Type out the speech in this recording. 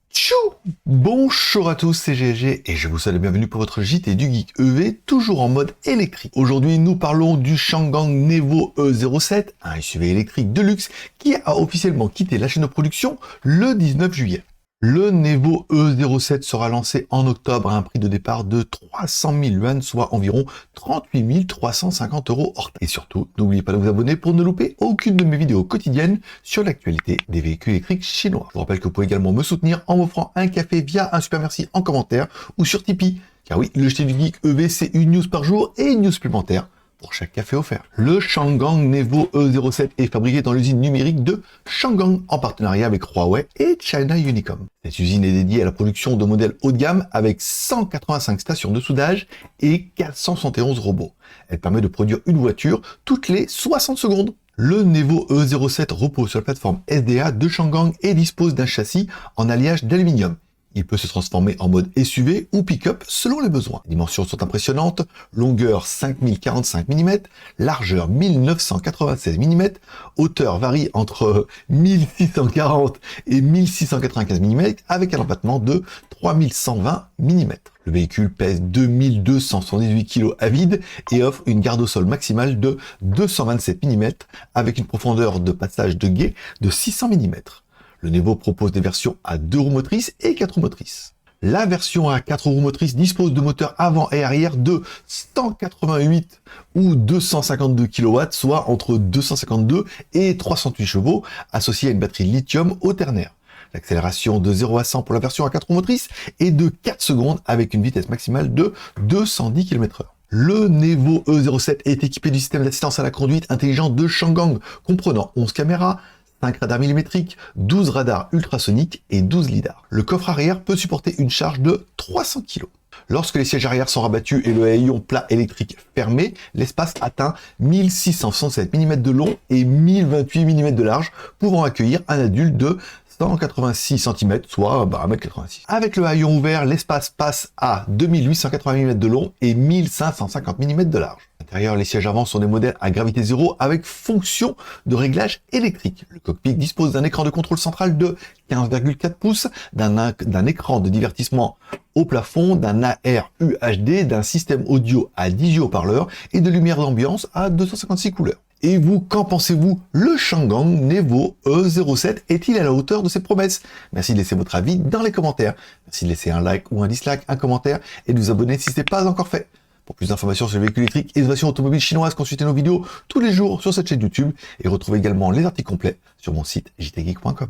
Tchou! Bonjour à tous, c'est GLG et je vous souhaite la bienvenue pour votre JT du Geek EV, toujours en mode électrique. Aujourd'hui, nous parlons du Changan Nevo E07, un SUV électrique de luxe qui a officiellement quitté la chaîne de production le 19 juillet. Le Nevo E07 sera lancé en octobre à un prix de départ de 300 000 yuan, soit environ 38 350 € hors taxe. Et surtout, n'oubliez pas de vous abonner pour ne louper aucune de mes vidéos quotidiennes sur l'actualité des véhicules électriques chinois. Je vous rappelle que vous pouvez également me soutenir en m'offrant un café via un super merci en commentaire ou sur Tipeee. Car oui, le JT du Geek EV, c'est une news par jour et une news supplémentaire pour chaque café offert. Le Changan Nevo E07 est fabriqué dans l'usine numérique de Changan en partenariat avec Huawei et China Unicom. Cette usine est dédiée à la production de modèles haut de gamme avec 185 stations de soudage et 471 robots. Elle permet de produire une voiture toutes les 60 secondes. Le Nevo E07 repose sur la plateforme SDA de Changan et dispose d'un châssis en alliage d'aluminium. Il peut se transformer en mode SUV ou pick-up selon les besoins. Les dimensions sont impressionnantes, longueur 5045 mm, largeur 1996 mm, hauteur varie entre 1640 et 1695 mm avec un empattement de 3120 mm. Le véhicule pèse 2278 kg à vide et offre une garde au sol maximale de 227 mm avec une profondeur de passage de guet de 600 mm. Le Nevo propose des versions à 2 roues motrices et 4 roues motrices. La version à 4 roues motrices dispose de moteurs avant et arrière de 188 ou 252 kW, soit entre 252 et 308 chevaux, associés à une batterie lithium au ternaire. L'accélération de 0 à 100 pour la version à 4 roues motrices est de 4 secondes avec une vitesse maximale de 210 km/h. Le Nevo E07 est équipé du système d'assistance à la conduite intelligent de Changan, comprenant 11 caméras, 5 radars millimétriques, 12 radars ultrasoniques et 12 lidars. Le coffre arrière peut supporter une charge de 300 kg. Lorsque les sièges arrière sont rabattus et le haillon plat électrique fermé, l'espace atteint 1667 mm de long et 1028 mm de large, pouvant accueillir un adulte de 186 cm, soit 1m86. Avec le haillon ouvert, l'espace passe à 2880 mm de long et 1550 mm de large. À l'intérieur, les sièges avant sont des modèles à gravité zéro avec fonction de réglage électrique. Le cockpit dispose d'un écran de contrôle central de 15,4 pouces, d'un écran de divertissement au plafond, d'un AR UHD, d'un système audio à 10 haut-parleurs et de lumière d'ambiance à 256 couleurs. Et vous, qu'en pensez-vous? Le Changan Nevo E07 est-il à la hauteur de ses promesses? Merci de laisser votre avis dans les commentaires. Merci de laisser un like ou un dislike, un commentaire et de vous abonner si ce n'est pas encore fait. Pour plus d'informations sur les véhicules électriques et innovations automobiles chinoises, consultez nos vidéos tous les jours sur cette chaîne YouTube et retrouvez également les articles complets sur mon site jtgeek.com.